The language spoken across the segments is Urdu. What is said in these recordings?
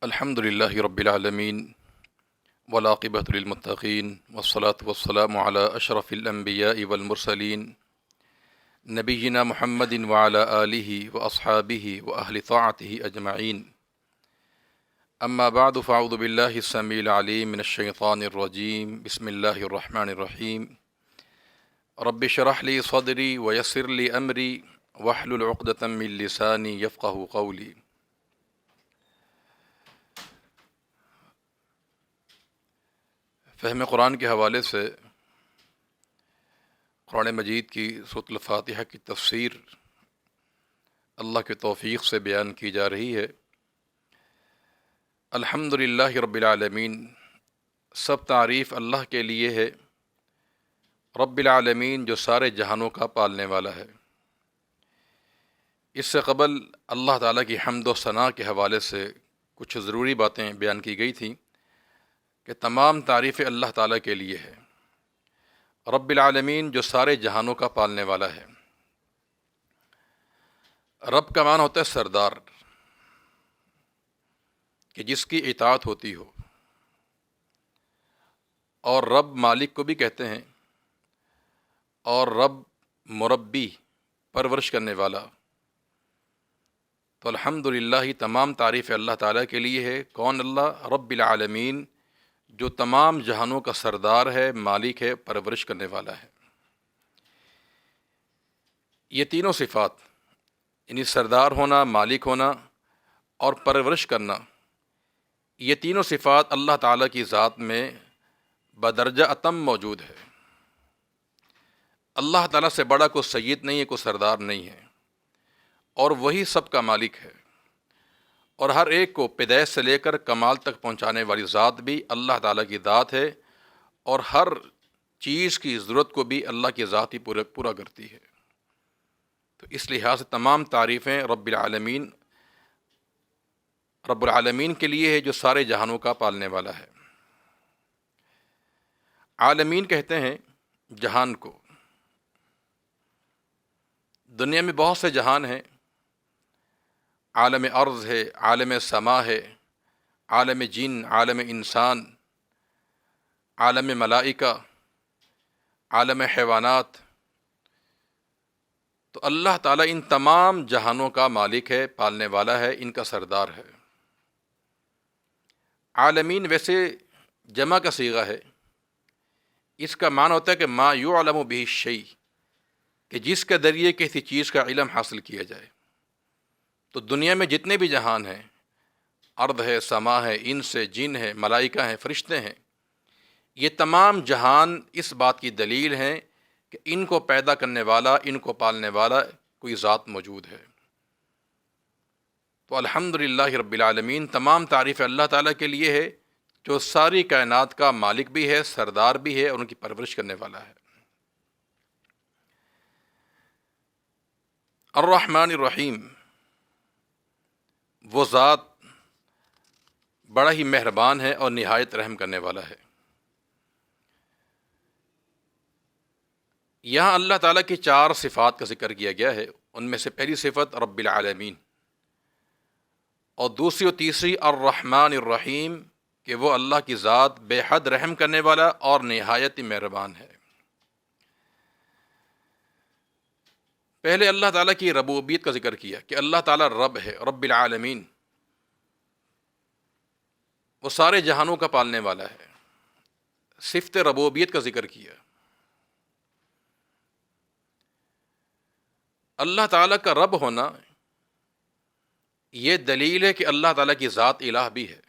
الحمد للہ رب العالمین والعاقبۃ للمتقین والصلاة والسلام علی اشرف الانبیاء والمرسلین نبینا محمد وعلی آلہ واصحابہ واہل طاعتہ اجمعین اما بعد فاعوذ باللہ السمیع العلیم من الشیطان الرجیم بسم اللہ الرحمن الرحیم رب اشرح لی صدری ویسر لی امری واحلل عقدۃ من لسانی یفقہوا قولی۔ فہم قرآن کے حوالے سے قرآن مجید کی سورۃ الفاتحہ کی تفسیر اللہ کے توفیق سے بیان کی جا رہی ہے۔ الحمد للہ رب العالمین، سب تعریف اللہ کے لیے ہے، رب العالمین جو سارے جہانوں کا پالنے والا ہے۔ اس سے قبل اللہ تعالیٰ کی حمد و ثناء کے حوالے سے کچھ ضروری باتیں بیان کی گئی تھیں کہ تمام تعریفیں اللہ تعالیٰ کے لیے ہے، رب العالمین جو سارے جہانوں کا پالنے والا ہے۔ رب کا معنی ہوتا ہے سردار، کہ جس کی اطاعت ہوتی ہو، اور رب مالک کو بھی کہتے ہیں، اور رب مربی پرورش کرنے والا۔ تو الحمدللہ تمام تعریف اللہ تعالیٰ کے لیے ہے۔ کون؟ اللہ رب العالمین، جو تمام جہانوں کا سردار ہے، مالک ہے، پرورش کرنے والا ہے۔ یہ تینوں صفات، یعنی سردار ہونا، مالک ہونا اور پرورش کرنا، یہ تینوں صفات اللہ تعالیٰ کی ذات میں بدرجہ اتم موجود ہے۔ اللہ تعالیٰ سے بڑا کوئی سید نہیں ہے، کوئی سردار نہیں ہے، اور وہی سب کا مالک ہے، اور ہر ایک کو پیدائش سے لے کر کمال تک پہنچانے والی ذات بھی اللہ تعالیٰ کی ذات ہے، اور ہر چیز کی ضرورت کو بھی اللہ کی ذات ہی پورا کرتی ہے۔ تو اس لحاظ سے تمام تعریفیں رب العالمین کے لیے ہے، جو سارے جہانوں کا پالنے والا ہے۔ عالمین کہتے ہیں جہان کو۔ دنیا میں بہت سے جہان ہیں، عالم ارض ہے، عالم سما ہے، عالم جن، عالم انسان، عالم ملائکہ، عالم حیوانات۔ تو اللہ تعالیٰ ان تمام جہانوں کا مالک ہے، پالنے والا ہے، ان کا سردار ہے۔ عالمین ویسے جمع کا صیغہ ہے، اس کا معنی ہوتا ہے کہ ما یعلم بہ الشیء، کہ جس کے ذریعے کسی چیز کا علم حاصل کیا جائے۔ تو دنیا میں جتنے بھی جہان ہیں، ارض ہے، سما ہے، انس ہے، جن ہے، ملائکہ ہیں، فرشتے ہیں، یہ تمام جہان اس بات کی دلیل ہیں کہ ان کو پیدا کرنے والا، ان کو پالنے والا کوئی ذات موجود ہے۔ تو الحمدللہ رب العالمین، تمام تعریف اللہ تعالیٰ کے لیے ہے، جو ساری کائنات کا مالک بھی ہے، سردار بھی ہے، اور ان کی پرورش کرنے والا ہے۔ الرحمن الرحیم، وہ ذات بڑا ہی مہربان ہے اور نہایت رحم کرنے والا ہے۔ یہاں اللہ تعالیٰ کی 4 صفات کا ذکر کیا گیا ہے، ان میں سے پہلی صفت رب العالمین، اور دوسری اور تیسری الرحمن الرحیم، کہ وہ اللہ کی ذات بے حد رحم کرنے والا اور نہایت مہربان ہے۔ پہلے اللہ تعالیٰ کی ربوبیت کا ذکر کیا کہ اللہ تعالیٰ رب ہے، رب العالمین، وہ سارے جہانوں کا پالنے والا ہے۔ صفت ربوبیت کا ذکر کیا۔ اللہ تعالیٰ کا رب ہونا یہ دلیل ہے کہ اللہ تعالیٰ کی ذات الہ بھی ہے،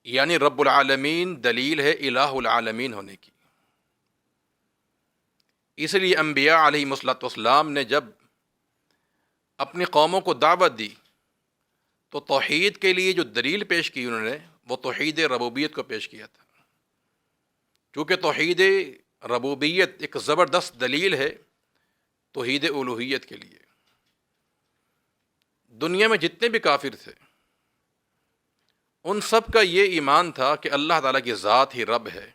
یعنی رب العالمین دلیل ہے الہ العالمین ہونے کی۔ اس لیے انبیاء علیہم السلام نے جب اپنی قوموں کو دعوت دی تو توحید کے لیے جو دلیل پیش کی انہوں نے، وہ توحید ربوبیت کو پیش کیا تھا۔ چونکہ توحید ربوبیت ایک زبردست دلیل ہے توحید الوہیت کے لیے۔ دنیا میں جتنے بھی کافر تھے، ان سب کا یہ ایمان تھا کہ اللہ تعالیٰ کی ذات ہی رب ہے،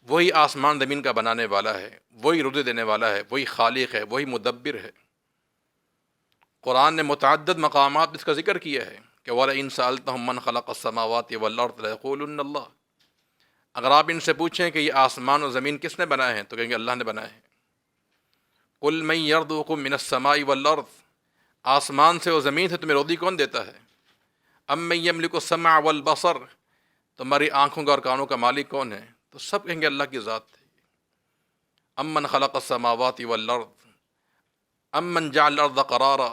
وہی آسمان زمین کا بنانے والا ہے، وہی رزق دینے والا ہے، وہی خالق ہے، وہی مدبر ہے۔ قرآن نے متعدد مقامات اس کا ذکر کیا ہے کہ وَلَئِن سَأَلْتَهُم مَّنْ خَلَقَ السَّمَاوَاتِ وَالْأَرْضَ لَيَقُولُنَّ اللَّهُ، اگر آپ ان سے پوچھیں کہ یہ آسمان و زمین کس نے بنائے ہیں تو کہیں گے اللہ نے بنائے ہیں۔ قُلْ مَن يَرْزُقُكُم مِّنَ السَّمَاءِ وَالْأَرْضِ، آسمان سے اور زمین سے تمہیں روزی کون دیتا ہے؟ أَمَّن يَمْلِكُ السَّمْعَ وَالْبَصَرَ، تمہاری آنکھوں کا اور کانوں کا مالک کون ہے؟ تو سب کہیں گے اللہ کی ذات ہے۔ أَمَّنْ خَلَقَ السَّمَاوَاتِ وَالْأَرْضَ أَمَّنْ جَعَلَ الْأَرْضَ قَرَارًا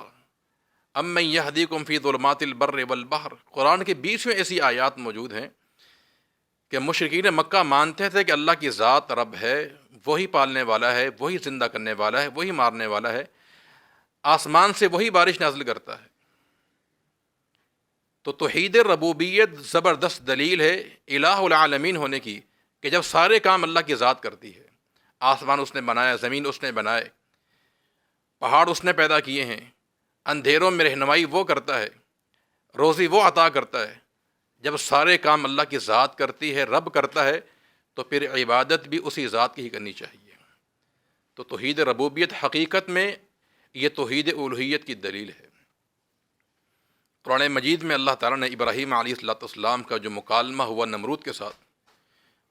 أَمَّنْ يَهْدِيكُمْ فِي ظُلُمَاتِ الْبَرِّ وَالْبَحْرِ۔ قرآن کے 20 ایسی آیات موجود ہیں کہ مشرکین مکہ مانتے تھے کہ اللہ کی ذات رب ہے، وہی پالنے والا ہے، وہی زندہ کرنے والا ہے، وہی مارنے والا ہے، آسمان سے وہی بارش نازل کرتا ہے۔ تو توحید ربوبیت زبردست دلیل ہے الہ العالمین ہونے کی، کہ جب سارے کام اللہ کی ذات کرتی ہے، آسمان اس نے بنایا، زمین اس نے بنائے، پہاڑ اس نے پیدا کیے ہیں، اندھیروں میں رہنمائی وہ کرتا ہے، روزی وہ عطا کرتا ہے، جب سارے کام اللہ کی ذات کرتی ہے، رب کرتا ہے، تو پھر عبادت بھی اسی ذات کی ہی کرنی چاہیے۔ تو توحید ربوبیت حقیقت میں یہ توحید الوہیت کی دلیل ہے۔ قرآن مجید میں اللہ تعالیٰ نے ابراہیم علیہ السلام کا جو مکالمہ ہوا نمرود کے ساتھ،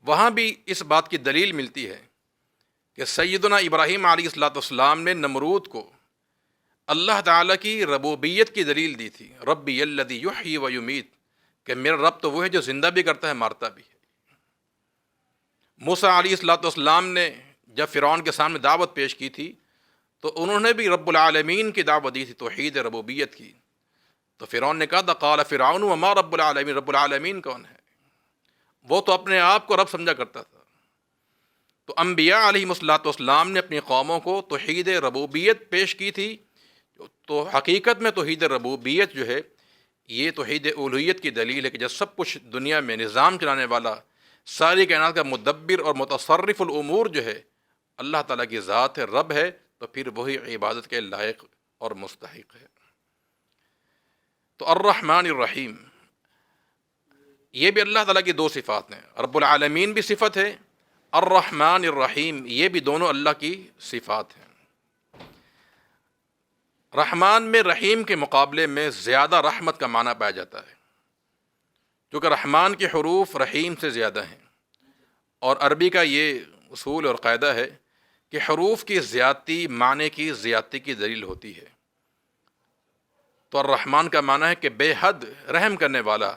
وہاں بھی اس بات کی دلیل ملتی ہے کہ سیدنا ابراہیم علیہ السلام نے نمرود کو اللہ تعالیٰ کی ربوبیت کی دلیل دی تھی، ربی الذی یحیی و یمیت، کہ میرا رب تو وہ ہے جو زندہ بھی کرتا ہے، مارتا بھی ہے۔ موسیٰ علیہ السلام نے جب فرعون کے سامنے دعوت پیش کی تھی تو انہوں نے بھی رب العالمین کی دعوت دی تھی، توحید ربوبیت کی۔ تو فرعون نے کہا تھا قال فرعون وما رب العالمین، رب العالمین کون ہے؟ وہ تو اپنے آپ کو رب سمجھا کرتا تھا۔ تو انبیاء علیہ السلام نے اپنی قوموں کو توحید ربوبیت پیش کی تھی۔ تو حقیقت میں توحید ربوبیت جو ہے یہ توحید الوہیت کی دلیل ہے کہ جب سب کچھ دنیا میں نظام چلانے والا، ساری کائنات کا مدبر اور متصرف الامور جو ہے اللہ تعالیٰ کی ذات ہے، رب ہے، تو پھر وہی عبادت کے لائق اور مستحق ہے۔ تو الرحمن الرحیم یہ بھی اللہ تعالیٰ کی دو صفات ہیں، رب العالمین بھی صفت ہے، الرحمن الرحیم یہ بھی دونوں اللہ کی صفات ہیں۔ رحمان میں رحیم کے مقابلے میں زیادہ رحمت کا معنی پایا جاتا ہے، کیونکہ رحمان کے حروف رحیم سے زیادہ ہیں، اور عربی کا یہ اصول اور قاعدہ ہے کہ حروف کی زیادتی معنی کی زیادتی کی دلیل ہوتی ہے۔ تو الرحمن کا معنی ہے کہ بے حد رحم کرنے والا،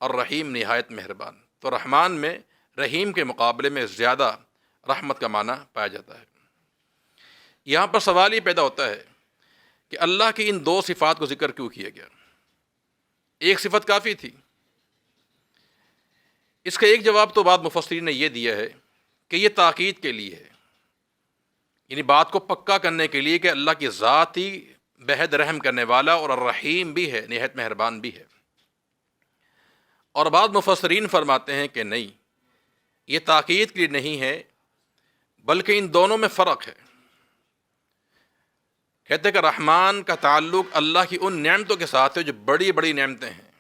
اور رحیم نہایت مہربان۔ تو رحمان میں رحیم کے مقابلے میں زیادہ رحمت کا معنی پایا جاتا ہے۔ یہاں پر سوال یہ پیدا ہوتا ہے کہ اللہ کی ان دو صفات کو ذکر کیوں کیا گیا؟ ایک صفت کافی تھی۔ اس کا ایک جواب تو بعض مفسرین نے یہ دیا ہے کہ یہ تاکید کے لیے ہے، یعنی بات کو پکا کرنے کے لیے کہ اللہ کی ذات ہی بے حد رحم کرنے والا اور الرحیم بھی ہے، نہایت مہربان بھی ہے۔ اور بعض مفسرین فرماتے ہیں کہ نہیں، یہ تاکید کے لیے نہیں ہے، بلکہ ان دونوں میں فرق ہے۔ کہتے ہیں کہ رحمان کا تعلق اللہ کی ان نعمتوں کے ساتھ ہے جو بڑی بڑی نعمتیں ہیں،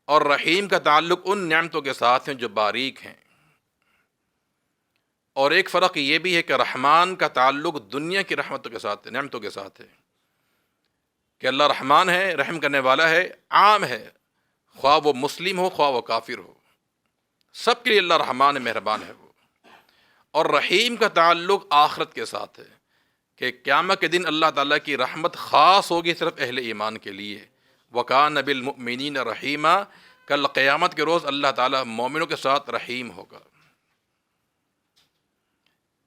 اور رحیم کا تعلق ان نعمتوں کے ساتھ ہیں جو باریک ہیں۔ اور ایک فرق یہ بھی ہے کہ رحمان کا تعلق دنیا کی رحمتوں کے ساتھ ہے، نعمتوں کے ساتھ ہے، کہ اللہ رحمان ہے، رحم کرنے والا ہے، عام ہے، خواہ وہ مسلم ہو خواہ وہ کافر ہو، سب کے لیے اللہ رحمان ہے، مہربان ہے وہ۔ اور رحیم کا تعلق آخرت کے ساتھ ہے، کہ قیامت کے دن اللہ تعالیٰ کی رحمت خاص ہوگی صرف اہل ایمان کے لیے۔ وَكَانَ بِالْمُؤْمِنِينَ رَحِيمًا، کل قیامت کے روز اللہ تعالیٰ مومنوں کے ساتھ رحیم ہوگا۔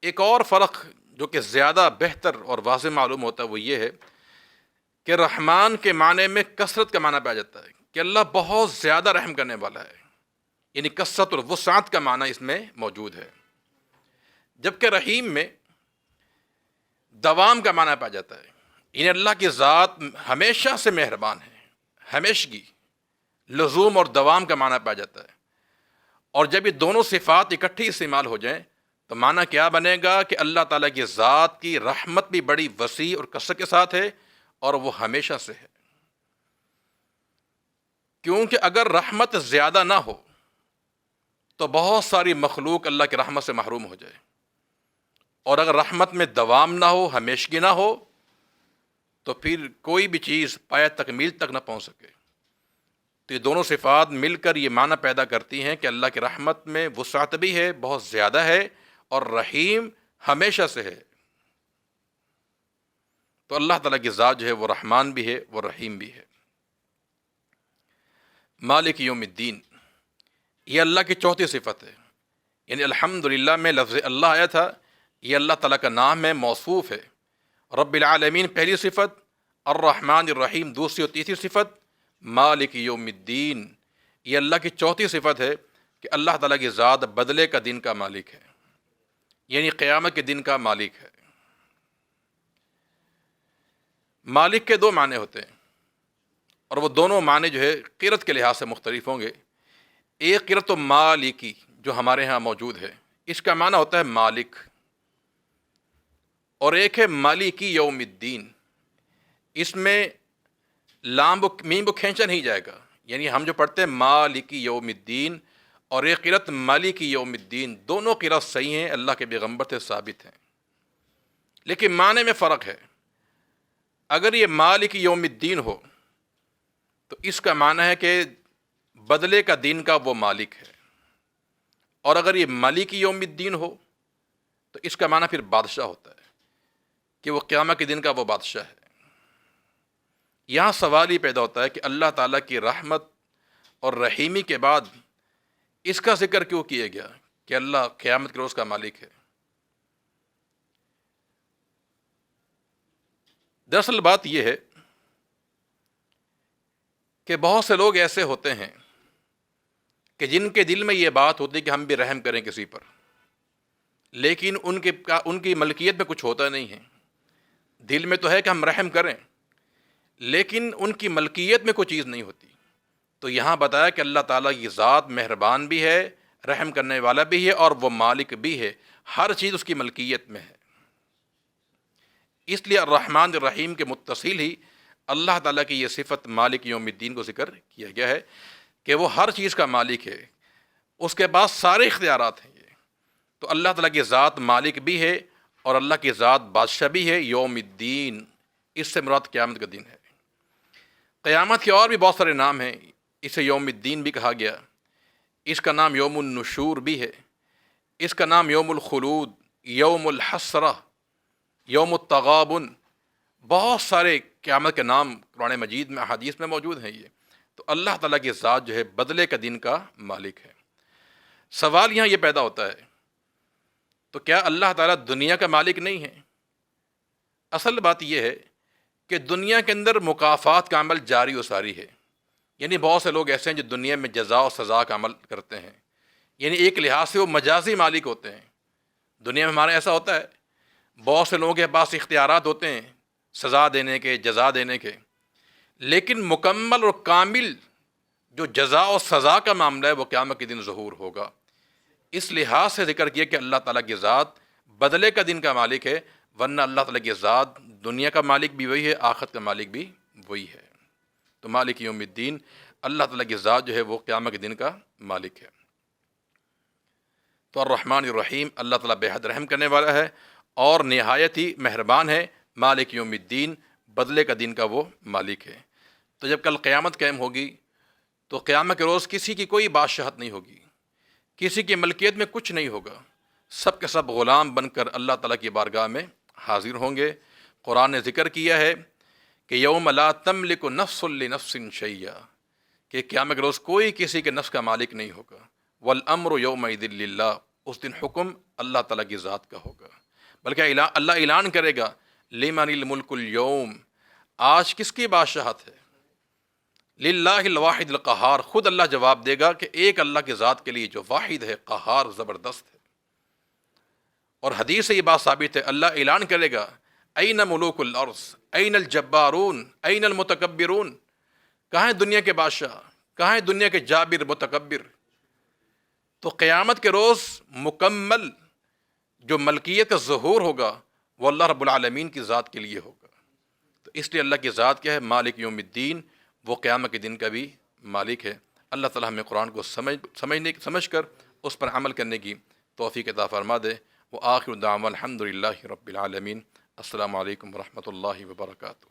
ایک اور فرق جو کہ زیادہ بہتر اور واضح معلوم ہوتا ہے وہ یہ ہے کہ رحمان کے معنی میں کثرت کا معنی پایا جاتا ہے، کہ اللہ بہت زیادہ رحم کرنے والا ہے، یعنی کثرت الوسعت کا معنی اس میں موجود ہے۔ جبکہ رحیم میں دوام کا معنی پایا جاتا ہے، یعنی اللہ کی ذات ہمیشہ سے مہربان ہے، ہمیشگی، لزوم اور دوام کا معنی پایا جاتا ہے۔ اور جب یہ دونوں صفات اکٹھی استعمال ہو جائیں تو معنی کیا بنے گا کہ اللہ تعالیٰ کی ذات کی رحمت بھی بڑی وسیع اور کثرت کے ساتھ ہے، اور وہ ہمیشہ سے ہے۔ کیونکہ اگر رحمت زیادہ نہ ہو تو بہت ساری مخلوق اللہ کی رحمت سے محروم ہو جائے، اور اگر رحمت میں دوام نہ ہو، ہمیشگی نہ ہو، تو پھر کوئی بھی چیز پایہ تکمیل تک نہ پہنچ سکے۔ تو یہ دونوں صفات مل کر یہ معنی پیدا کرتی ہیں کہ اللہ کی رحمت میں وسعت بھی ہے، بہت زیادہ ہے، اور رحیم ہمیشہ سے ہے۔ تو اللہ تعالیٰ کی ذات جو ہے وہ رحمان بھی ہے، وہ رحیم بھی ہے۔ مالک یوم الدین، یہ اللہ کی چوتھی صفت ہے، یعنی الحمدللہ میں لفظ اللہ آیا تھا، یہ اللہ تعالیٰ کا نام ہے، موصوف ہے۔ رب العالمین پہلی صفت، الرحمن الرحیم دوسری اور تیسری صفت، مالک یوم الدین یہ اللہ کی چوتھی صفت ہے کہ اللہ تعالیٰ کی ذات بدلے کا دن کا مالک ہے، یعنی قیامت کے دن کا مالک ہے۔ مالک کے دو معنی ہوتے ہیں، اور وہ دونوں معنی جو ہے قرت کے لحاظ سے مختلف ہوں گے۔ ایک قرت تو مالکی جو ہمارے ہاں موجود ہے، اس کا معنی ہوتا ہے مالک، اور ایک ہے مالکی یوم الدین، اس میں لام میم کو کھینچا نہیں جائے گا، یعنی ہم جو پڑھتے ہیں مالکی یوم الدین اور ایک قرت مالکی یوم الدین، دونوں قرت صحیح ہیں، اللہ کے پیغمبر سے ثابت ہیں، لیکن معنی میں فرق ہے۔ اگر یہ مالک یوم الدین ہو تو اس کا معنی ہے کہ بدلے کا دن کا وہ مالک ہے، اور اگر یہ مالک یوم الدین ہو تو اس کا معنی پھر بادشاہ ہوتا ہے کہ وہ قیامت کے دن کا وہ بادشاہ ہے۔ یہاں سوال ہی پیدا ہوتا ہے کہ اللہ تعالیٰ کی رحمت اور رحیمی کے بعد اس کا ذکر کیوں کیا گیا کہ اللہ قیامت کے روز کا مالک ہے؟ دراصل بات یہ ہے کہ بہت سے لوگ ایسے ہوتے ہیں کہ جن کے دل میں یہ بات ہوتی ہے کہ ہم بھی رحم کریں کسی پر، لیکن ان کی ملکیت میں کچھ ہوتا نہیں ہے۔ دل میں تو ہے کہ ہم رحم کریں، لیکن ان کی ملکیت میں کوئی چیز نہیں ہوتی۔ تو یہاں بتایا کہ اللہ تعالیٰ کی ذات مہربان بھی ہے، رحم کرنے والا بھی ہے، اور وہ مالک بھی ہے، ہر چیز اس کی ملکیت میں ہے۔ اس لیے الرحمن الرحیم کے متصل ہی اللہ تعالیٰ کی یہ صفت مالک یوم الدین کو ذکر کیا گیا ہے کہ وہ ہر چیز کا مالک ہے، اس کے پاس سارے اختیارات ہیں۔ یہ تو اللہ تعالیٰ کی ذات مالک بھی ہے اور اللہ کی ذات بادشاہ بھی ہے۔ یوم الدین اس سے مراد قیامت کا دن ہے۔ قیامت کے اور بھی بہت سارے نام ہیں، اسے یوم الدین بھی کہا گیا، اس کا نام یوم النشور بھی ہے، اس کا نام یوم الخلود، یوم الحسرہ، یوم التغابن، بہت سارے قیامت کے نام قرآن مجید میں احادیث میں موجود ہیں۔ یہ تو اللہ تعالیٰ کی ذات جو ہے بدلے کا دن کا مالک ہے۔ سوال یہاں یہ پیدا ہوتا ہے، تو کیا اللہ تعالیٰ دنیا کا مالک نہیں ہے؟ اصل بات یہ ہے کہ دنیا کے اندر مکافات کا عمل جاری و ساری ہے، یعنی بہت سے لوگ ایسے ہیں جو دنیا میں جزا و سزا کا عمل کرتے ہیں، یعنی ایک لحاظ سے وہ مجازی مالک ہوتے ہیں۔ دنیا میں ہمارا ایسا ہوتا ہے، بہت سے لوگوں کے پاس اختیارات ہوتے ہیں سزا دینے کے، جزا دینے کے، لیکن مکمل اور کامل جو جزا و سزا کا معاملہ ہے وہ قیامت کے دن ظہور ہوگا۔ اس لحاظ سے ذکر کیا کہ اللہ تعالیٰ کی ذات بدلے کا دن کا مالک ہے، ورنہ اللہ تعالیٰ کی ذات دنیا کا مالک بھی وہی ہے، آخرت کا مالک بھی وہی ہے۔ تو مالک یوم الدین اللہ تعالیٰ کی ذات جو ہے وہ قیامت کے دن کا مالک ہے۔ تو الرحمن الرحیم اللہ تعالیٰ بے حد رحم کرنے والا ہے اور نہایت ہی مہربان ہے۔ مالک یوم الدین بدلے کا دن کا وہ مالک ہے۔ تو جب کل قیامت قائم ہوگی تو قیامت کے روز کسی کی کوئی بادشاہت نہیں ہوگی، کسی کی ملکیت میں کچھ نہیں ہوگا، سب کے سب غلام بن کر اللہ تعالیٰ کی بارگاہ میں حاضر ہوں گے۔ قرآن نے ذکر کیا ہے کہ یوم لا تملک نفس لنفس شیئا، کہ قیامت کے روز کوئی کسی کے نفس کا مالک نہیں ہوگا۔ والامر یومئذ للہ، اس دن حکم اللہ تعالیٰ کی ذات کا ہوگا، بلکہ اللہ اعلان کرے گا لمن الملک اليوم، آج کس کی بادشاہت ہے؟ للہ الواحد القہار، خود اللہ جواب دے گا کہ ایک اللہ کی ذات کے لیے جو واحد ہے، قہار، زبردست ہے۔ اور حدیث سے یہ بات ثابت ہے، اللہ اعلان کرے گا این ملوک الارض این الجبارون این المتکبرون، کہاں ہیں دنیا کے بادشاہ، کہاں ہیں دنیا کے جابر متکبر؟ تو قیامت کے روز مکمل جو ملکیت کا ظہور ہوگا وہ اللہ رب العالمین کی ذات کے لیے ہوگا۔ تو اس لیے اللہ کی ذات کیا ہے؟ مالک یوم الدین، وہ قیامت کے دن کا بھی مالک ہے۔ اللہ تعالیٰ ہمیں قرآن کو سمجھ کر اس پر عمل کرنے کی توفیق عطا فرما دے۔ وآخر دعوانا الحمد للہ رب العالمین۔ السلام علیکم ورحمۃ اللہ وبرکاتہ۔